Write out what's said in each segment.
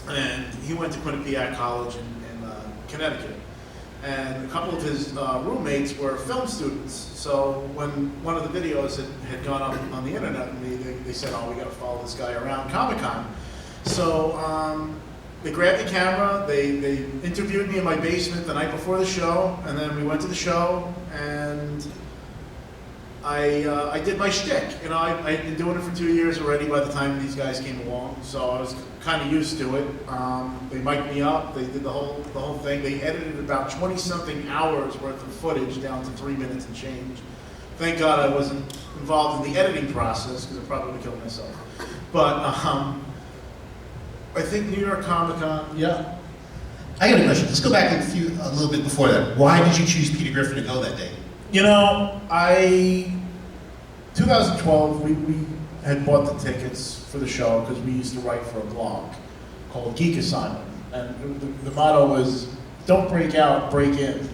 and he went to Quinnipiac College in Connecticut. And a couple of his roommates were film students. So when one of the videos had gone up on the internet, and they said, oh, we got to follow this guy around Comic-Con. So they grabbed the camera, they interviewed me in my basement the night before the show, and then we went to the show, and I did my shtick. You know, I'd been doing it for 2 years already by the time these guys came along, so I was kind of used to it. They mic'd me up, they did the whole thing. They edited about 20-something hours worth of footage down to 3 minutes and change. Thank God I wasn't involved in the editing process, because I probably would have killed myself. But I think New York Comic-Con, yeah. I got a question. Let's go back a little bit before that. Why did you choose Peter Griffin to go that day? You know, 2012, we had bought the tickets for the show because we used to write for a blog called Geek Asylum. And the motto was, don't break out, break in.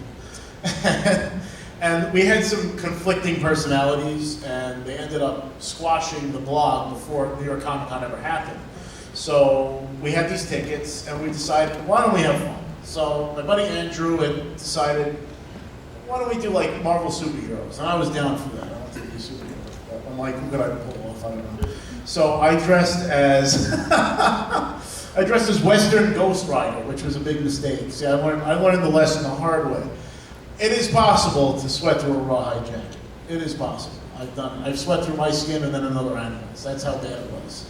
And we had some conflicting personalities, and they ended up squashing the blog before New York Comic Con ever happened. So we had these tickets, and we decided, why don't we have fun? So my buddy Andrew had decided, why don't we do like Marvel superheroes? And I was down for that. I wanted to be a superhero. But I'm like, what could I pull off? I don't know. So I dressed as Western Ghost Rider, which was a big mistake. See, I learned the lesson the hard way. It is possible to sweat through a rawhide jacket. It is possible. I've sweat through my skin and then another animal's. That's how bad it was.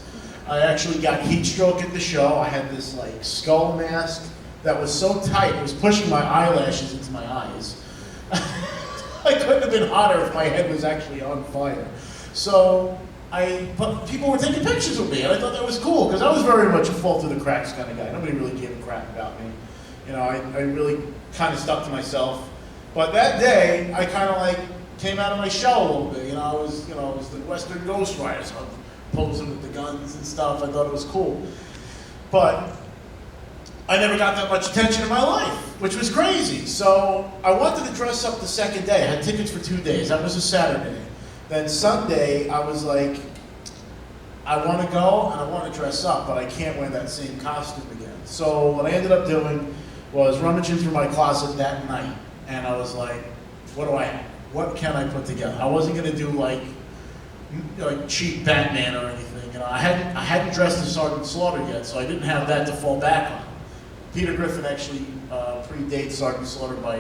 I actually got heat stroke at the show. I had this like skull mask that was so tight, it was pushing my eyelashes into my eyes. I couldn't have been hotter if my head was actually on fire. So but people were taking pictures of me, and I thought that was cool, because I was very much a fall through the cracks kind of guy. Nobody really gave a crap about me. You know, I really kind of stuck to myself. But that day, I kind of like came out of my shell a little bit. You know, I was the Western Ghost Rider, so I'm posing with the guns and stuff. I thought it was cool. But I never got that much attention in my life, which was crazy. So I wanted to dress up the second day. I had tickets for 2 days. That was a Saturday. Then Sunday, I was like, I want to go and I want to dress up, but I can't wear that same costume again. So what I ended up doing was rummaging through my closet that night, and I was like, what do I have? What can I put together? I wasn't going to do like cheap Batman or anything. You know, I hadn't dressed as Sergeant Slaughter yet, so I didn't have that to fall back on. Peter Griffin actually predates Sergeant Slaughter by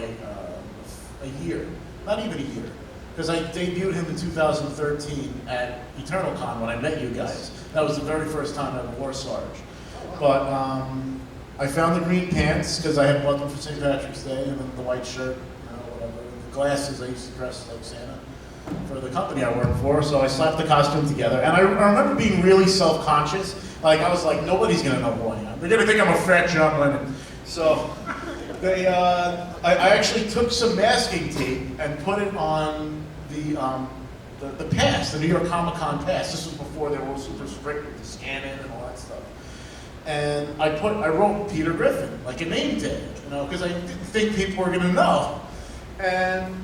a year, not even a year. Because I debuted him in 2013 at EternalCon when I met you guys. That was the very first time I wore Sarge. But I found the green pants because I had bought them for St. Patrick's Day, and then the white shirt, whatever. The glasses, I used to dress like Santa for the company I worked for, so I slapped the costume together. And I remember being really self-conscious. Like, I was like, nobody's going to know who I am. They're going to think I'm a fat John Lennon. So I actually took some masking tape and put it on the pass, the New York Comic Con pass. This was before they were super strict with the scanning and all that stuff. And I wrote Peter Griffin, like a name tag, because I didn't think people were gonna know. And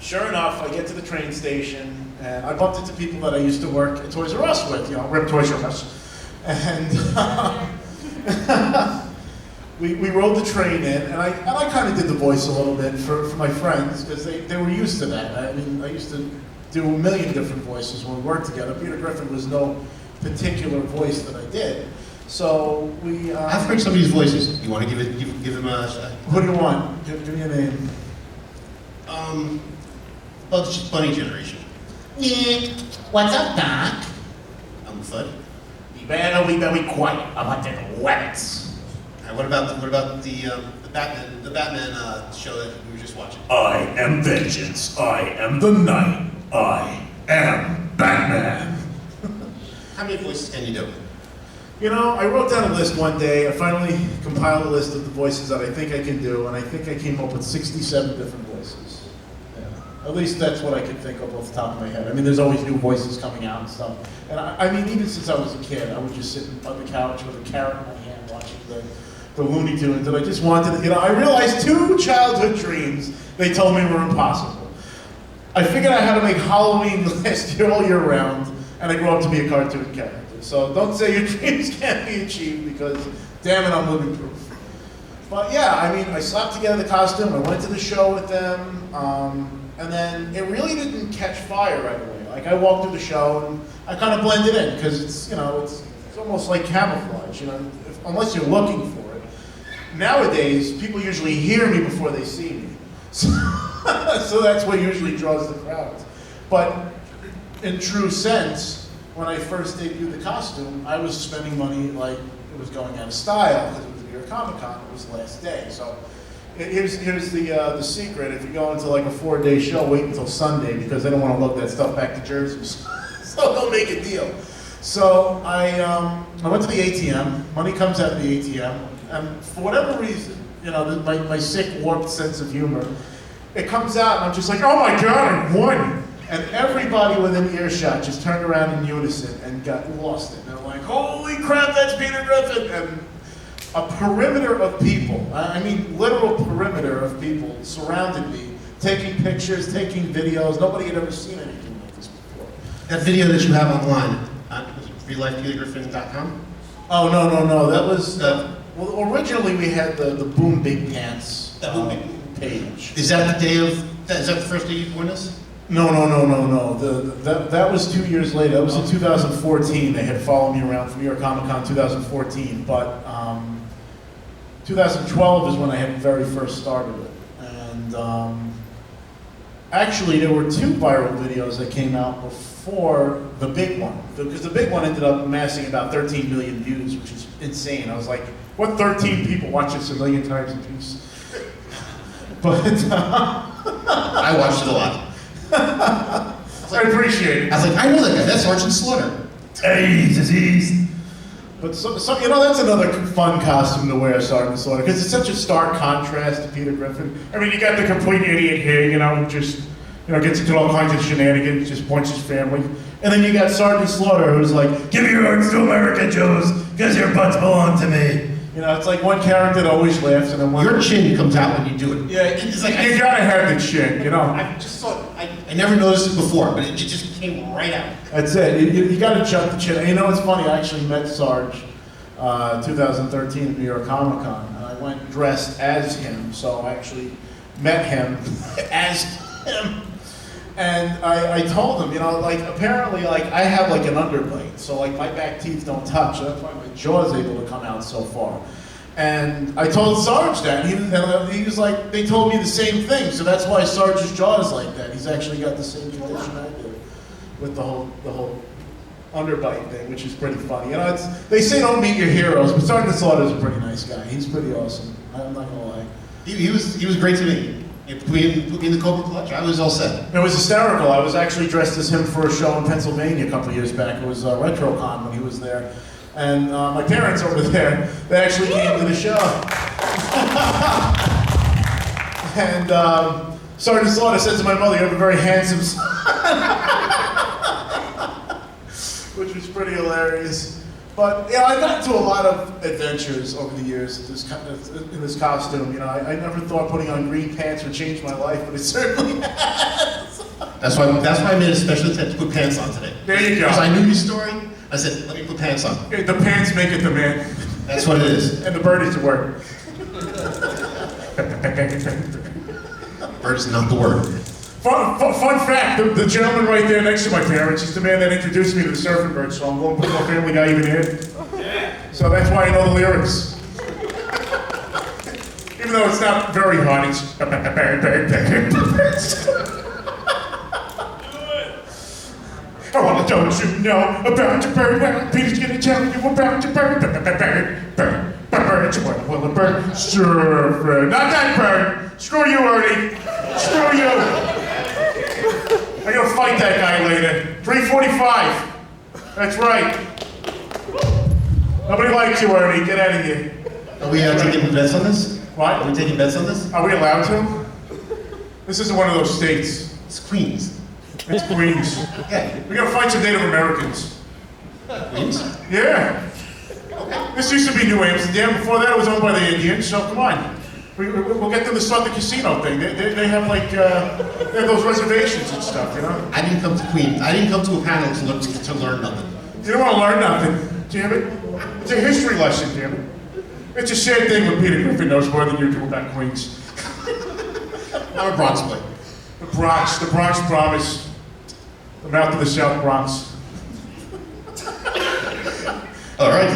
sure enough, I get to the train station, and I bumped into people that I used to work at Toys R Us with, Rip Toys R Us. And we rode the train in, and I kind of did the voice a little bit for my friends, because they were used to that. I mean, I used to do a million different voices when we worked together. Peter Griffin was no particular voice that I did. So I've heard some of these voices. You want to give him a shot? Who do you want? Give me a name. Bugs Bunny generation. What's up, Doc? I'm Fudd. You better be quiet about the rabbits. What about the Batman show that we were just watching? I am vengeance. I am the night. I am Batman. How many voices can you do? I wrote down a list one day. I finally compiled a list of the voices that I think I can do, and I think I came up with 67 different voices. Yeah. At least that's what I can think of off the top of my head. I mean, there's always new voices coming out and stuff. And I mean, even since I was a kid, I would just sit on the couch with a carrot in my hand watching the Looney Tunes, and I just wanted to, I realized 2 childhood dreams they told me were impossible. I figured out how to make Halloween last year all year round, and I grew up to be a cartoon character. So don't say your dreams can't be achieved because, damn it, I'm living proof. But yeah, I mean, I slapped together the costume, I went to the show with them, and then it really didn't catch fire right away. Like I walked through the show and I kind of blended in because it's, you know, it's almost like camouflage, you know, unless you're looking for it. Nowadays, people usually hear me before they see me. So that's what usually draws the crowds. But in true sense, when I first debuted the costume, I was spending money like it was going out of style because it was the New York Comic Con, it was the last day. So here's the secret. If you go into like a 4-day show, wait until Sunday because they don't want to load that stuff back to Jersey. So they'll make a deal. So I went to the ATM, money comes out of the ATM, and for whatever reason, you know, my sick, warped sense of humor, it comes out and I'm just like, oh my God, I won! And everybody within earshot just turned around in unison and got lost in it. They're like, holy crap, that's Peter Griffin! And a perimeter of people, I mean literal perimeter of people surrounded me, taking pictures, taking videos. Nobody had ever seen anything like this before. That video that you have online, reallifepetergriffin.com? Oh, no, that was, well, originally we had the Boom Big Pants page. Is that the day of, is that the first day you won this? No. That was 2 years later. That was in 2014. They had followed me around from New York Comic Con 2014, but 2012 is when I had very first started it. And actually, there were 2 viral videos that came out before the big one, because the big one ended up amassing about 13 million views, which is insane. I was like, what 13 people watch this a million times a piece? But I watched it a lot. I appreciate it. I was like, I know that guy, that's Sergeant Slaughter. Hey, disease. But so, you know, that's another fun costume to wear, Sergeant Slaughter, because it's such a stark contrast to Peter Griffin. I mean, you got the complete idiot here, you know, who just, you know, gets into all kinds of shenanigans, just points his family. And then you got Sergeant Slaughter, who's like, Give your hearts to America, Joes, because your butts belong to me. you know, it's like one character that always laughs, and then one... Your chin comes out when you do it. Yeah, it's like, you gotta have the chin, you know? I just saw, I never noticed it before, but it just came right out. That's it. You got to jump the chin. And you know what's funny? I actually met Sarge 2013 at New York Comic Con, and I went dressed as him. So I actually met him as him, and I told him, you know, like apparently, like I have like an underbite, so like my back teeth don't touch. So that's why my jaw's able to come out so far. And I told Sarge that, and he was like, they told me the same thing, so that's why Sarge's jaw is like that. He's actually got the same condition I do with the whole underbite thing, which is pretty funny. You know, they say don't meet your heroes, but Sergeant Slaughter's a pretty nice guy. He's pretty awesome. I'm not gonna lie. He was great to me. You put me in the Cobra Clutch, I was all set. It was hysterical. I was actually dressed as him for a show in Pennsylvania a couple of years back. It was RetroCon when he was there. And my parents over there, they actually came to the show. And Sergeant Slaughter said to my mother, you have a very handsome son. Which was pretty hilarious. But yeah, I got into a lot of adventures over the years in this costume. You know, I never thought putting on green pants would change my life, but it certainly has. That's why I made a special attempt to put pants on today. There you go. Because I knew your story, I said, let me put pants on. Okay, the pants make it the man. That's what it is. And the bird is the word. Bird is not the word. Fun fact, the gentleman right there next to my parents is the man that introduced me to the Surfing Bird song. Won't put no Family Guy even here. Yeah. So that's why I know the lyrics. Even though it's not very hot, it's... Oh, don't you know about your bird? Well, Peter's gonna tell you about your bird. Bird, well, a bird. Surfer. Not that bird. Screw you, Ernie. Screw you. I'm gonna fight that guy later. 3:45. That's right. Nobody likes you, Ernie. Get out of here. Are we taking bets on this? What? Are we taking bets on this? Are we allowed to? This isn't one of those states. It's Queens. It's Queens. Yeah. We gotta fight some Native Americans. Queens? Yeah. This used to be New Amsterdam. Before that, it was owned by the Indians. So come on. We'll get them to start the casino thing. They have like they have those reservations and stuff, you know. I didn't come to Queens. I didn't come to a panel to learn nothing. You don't want to learn nothing, damn it. It's a history lesson, damn it. It's a sad thing when Peter Griffin knows more than you do about Queens. I'm a Bronx boy. The Bronx promise. The mouth of the South Bronx. All right.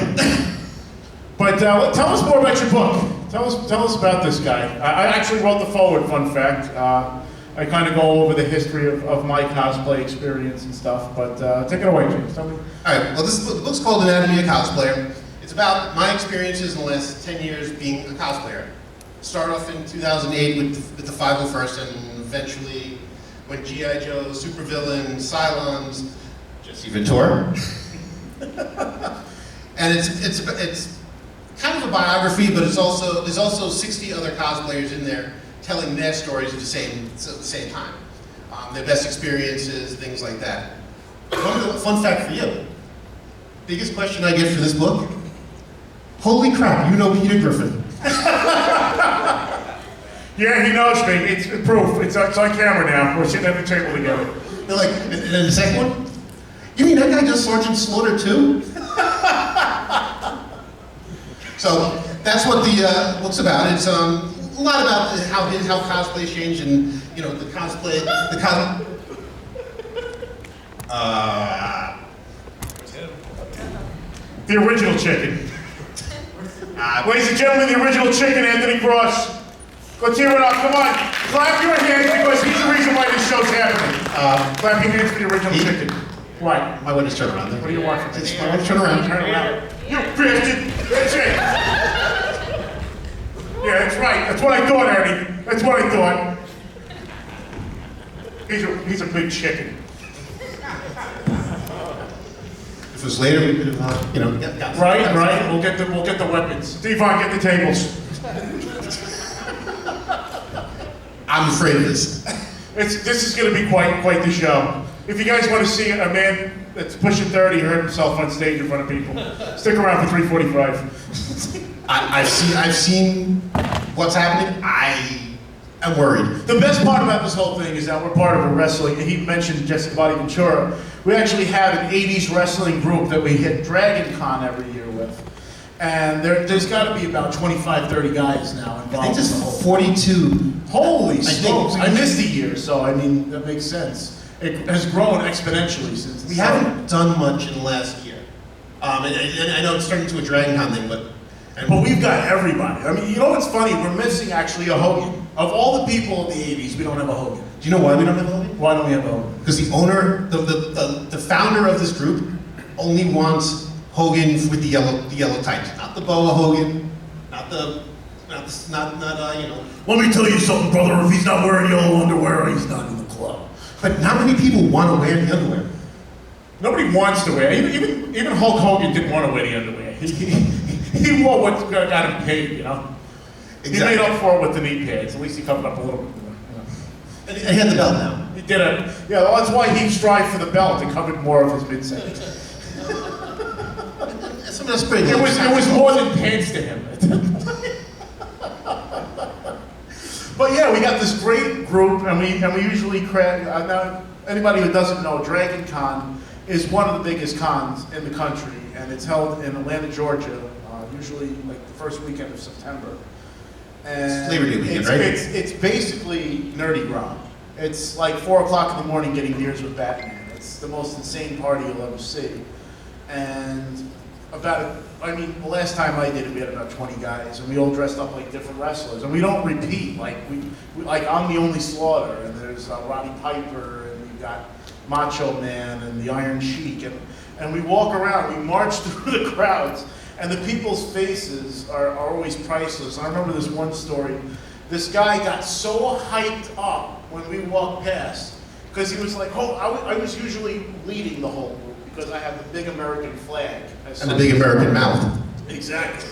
But tell us more about your book. Tell us about this guy. I actually wrote the forward, fun fact. I kind of go over the history of my cosplay experience and stuff, but take it away, James. Tell me. All right, well, the book's called Anatomy of a Cosplayer. It's about my experiences in the last 10 years being a cosplayer. Started off in 2008 with the 501st, and eventually went G.I. Joe, Supervillain, Cylons, Jesse Ventura. And it's kind of a biography, but there's also 60 other cosplayers in there telling their stories at the same time. Their best experiences, things like that. Fun fact for you. Biggest question I get for this book, holy crap, you know Peter Griffin. Yeah, he knows me. It's proof. It's on camera now. We're sitting at the table together. They're like, and then the second one, you mean that guy does Sergeant Slaughter too? So that's what the book's about. It's a lot about how cosplay's changed, and you know the The original chicken. Ladies and gentlemen, the original chicken, Anthony Cross. Let's hear it up. Come on. Clap your hands because he's the reason why this show's happening. Clap your hands for the original chicken. Why? My witness turn around there. What do you want from me? My witness turn around. Turn around. You bastard! That's it! Yeah, that's right. That's what I thought, Ernie. That's what I thought. He's a big chicken. If it was later, we could have, got Right. We'll get the weapons. Devon, get the tables. I'm afraid of this. This is going to be quite the show. If you guys want to see a man that's pushing 30 hurt himself on stage in front of people, stick around for 3:45. I've seen what's happening. I am worried. The best part about this whole thing is that we're part of a wrestling. He mentioned Jesse Body Ventura. We actually have an 80s wrestling group that we hit Dragon Con every year with. And there's got to be about 25, 30 guys now involved. I think in the there's whole 42. Holy smokes! think- I missed a year, so I mean that makes sense. It has grown exponentially since. We haven't done much in the last year. And I know it's turning into a Dragon Con thing, but we've got everybody. I mean, you know what's funny? We're missing actually a Hogan. Of all the people of the 80s, we don't have a Hogan. do you know why we don't have a Hogan? Why don't we have a Hogan? Because the owner, the founder of this group, only wants Hogan with the yellow tights, not the boa Hogan, not Let me tell you something, brother. If he's not wearing yellow underwear, he's not in the club. But not many people want to wear the underwear. Nobody wants to wear. Even Hulk Hogan didn't want to wear the underwear. He wore what got him paid, you know. Exactly. He made up for it with the knee pads. At least he covered up a little bit more. And he had the belt now. He did it. Yeah, well, that's why he strived for the belt. It covered more of his midsection. That's pretty good. It was more than pants to him. But yeah, we got this great group, and we usually now anybody who doesn't know, Dragon Con is one of the biggest cons in the country, and it's held in Atlanta, Georgia, usually like the first weekend of September. And It's Labor Day weekend, right? It's basically nerdy ground. It's like 4 o'clock in the morning getting beers with Batman. It's the most insane party you'll ever see. And the last time I did it, we had about 20 guys, and we all dressed up like different wrestlers. And we don't repeat. Like I'm the only Slaughter, and there's Roddy Piper, and we've got Macho Man, and the Iron Sheik, and we walk around. We march through the crowds, and the people's faces are always priceless. I remember this one story. This guy got so hyped up when we walked past, because he was like, I was usually leading the whole group because I have the big American flag. And the big American mouth. Exactly.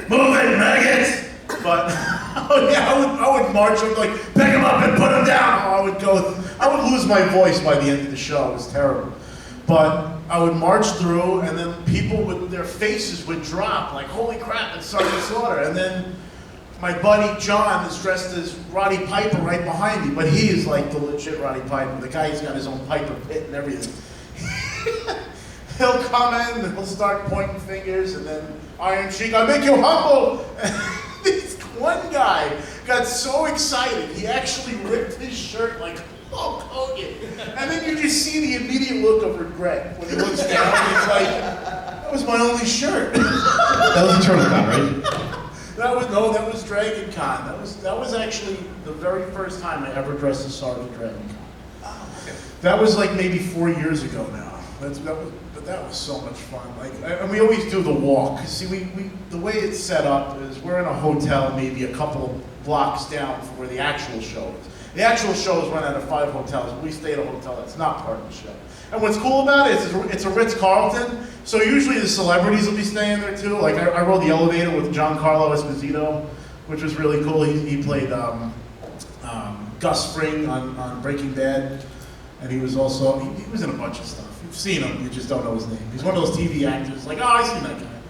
Move it, maggots! But I would march. I would like pick him up and put him down. I would lose my voice by the end of the show. It was terrible. But I would march through, and then their faces would drop, like, holy crap, it's Sergeant Slaughter. And then my buddy John is dressed as Roddy Piper right behind me, but he is like the legit Roddy Piper. The guy who's got his own Piper pit and everything. he'll come in and he'll start pointing fingers, and then Iron Sheik, I make you humble. This one guy got so excited, he actually ripped his shirt like Hulk Hogan. And then you just see the immediate look of regret when he looks down. He's like, that was my only shirt. That was Eternal Con, right? That was Dragon Con. That was actually the very first time I ever dressed as Sergeant Dragon Con. Oh, okay. That was like maybe 4 years ago now. But that was so much fun. Like, and we always do the walk. See, the way it's set up is we're in a hotel maybe a couple of blocks down from where the actual show is. The actual show is run out of 5 hotels. We stay at a hotel that's not part of the show. And what's cool about it is it's a Ritz-Carlton, so usually the celebrities will be staying there too. Like I rode the elevator with Giancarlo Esposito, which was really cool. He played Gus Fring on Breaking Bad, and he was also, he was in a bunch of stuff. You've seen him, you just don't know his name. He's one of those TV actors, like, oh, I've seen that guy.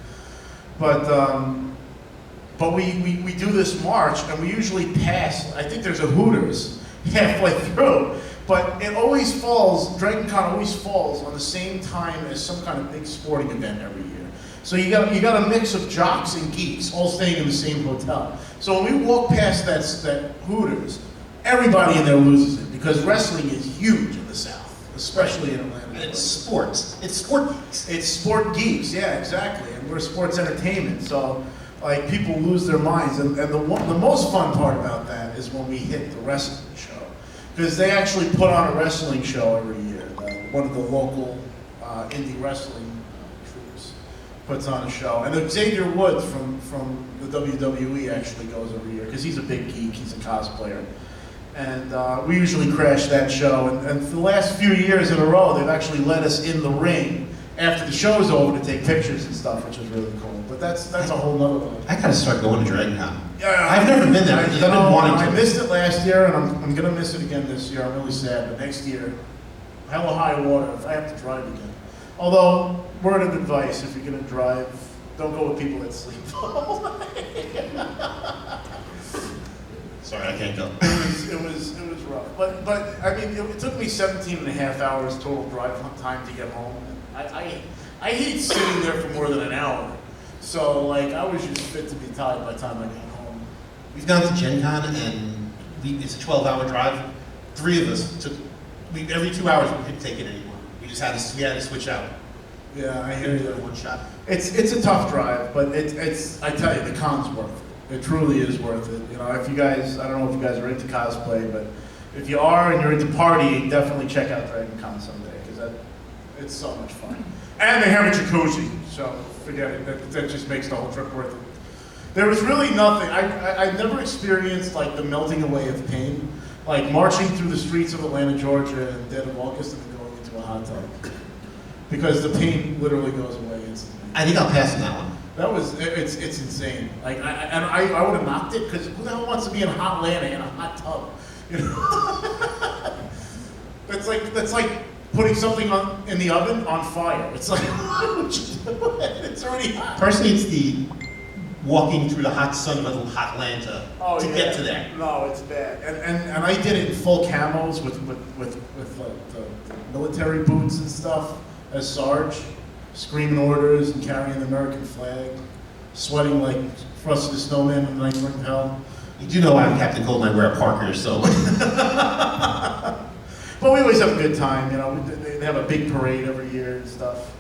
But we do this march, and we usually pass, I think there's a Hooters halfway through, but it always falls, Dragon Con always falls on the same time as some kind of big sporting event every year. So you got a mix of jocks and geeks all staying in the same hotel. So when we walk past that Hooters, everybody in there loses it, because wrestling is huge in the South, especially in Atlanta. And it's sports. It's sport geeks. It's sport geeks, yeah, exactly. And we're sports entertainment, so like people lose their minds. And the most fun part about that is when we hit the wrestling show, because they actually put on a wrestling show every year. One of the local indie wrestling troops puts on a show, and Xavier Woods from the WWE actually goes every year because he's a big geek. He's a cosplayer. And we usually crash that show, and for the last few years in a row, they've actually let us in the ring after the show's over to take pictures and stuff, which is really cool. But that's a whole nother one. I gotta start going to Dragon Con. Yeah, I've never been there because I've been wanting to. I missed it last year, and I'm gonna miss it again this year. I'm really sad, but next year, hella high water if I have to drive again. Although, word of advice, if you're gonna drive, don't go with people that sleep. Sorry, I can't go. It was rough, but I mean, it took me 17 and a half hours total drive time to get home. I hate sitting there for more than an hour, so like I was just fit to be tired by the time I got home. We've gone to Gen Con, and it's a 12-hour drive. 3 of us took. Every 2 hours we couldn't take it anymore. We had to switch out. Yeah, I hear you. One shot. It's a tough drive, but it's I tell you, the con's worth it. It truly is worth it. You know, if you guys, I don't know if you guys are into cosplay, but if you are and you're into partying, definitely check out Dragon Con someday, because it's so much fun. And they have a jacuzzi, so forget it. That just makes the whole trip worth it. There was really nothing. I never experienced like the melting away of pain, like marching through the streets of Atlanta, Georgia, in the dead of August and then going into a hot tub, because the pain literally goes away instantly. I think I'll pass on that one. It's insane. Like I would have knocked it, because who the hell wants to be in hot Atlanta in a hot tub? You know? that's like putting something in the oven on fire. It's like it's already hot. Personally, it's the walking through the hot sun of hot Atlanta to get to there. No, it's bad. And I did it in full camos with like the military boots and stuff as Sarge, screaming orders and carrying the American flag, sweating like Frosty the Snowman in the Ninth Ring of Hell. You do know I'm Captain Cold and I wear a Parker, so. But we always have a good time, you know. They have a big parade every year and stuff.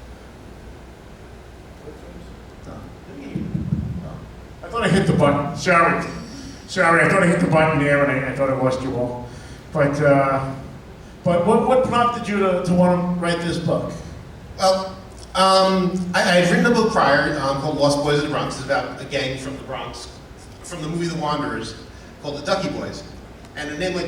I thought I hit the button. Sorry, I thought I hit the button there, and I thought I lost you all. But what prompted you to want to write this book? Well, I had written a book prior called Lost Boys of the Bronx. It's about a gang from the Bronx, from the movie The Wanderers, called the Ducky Boys. And a name like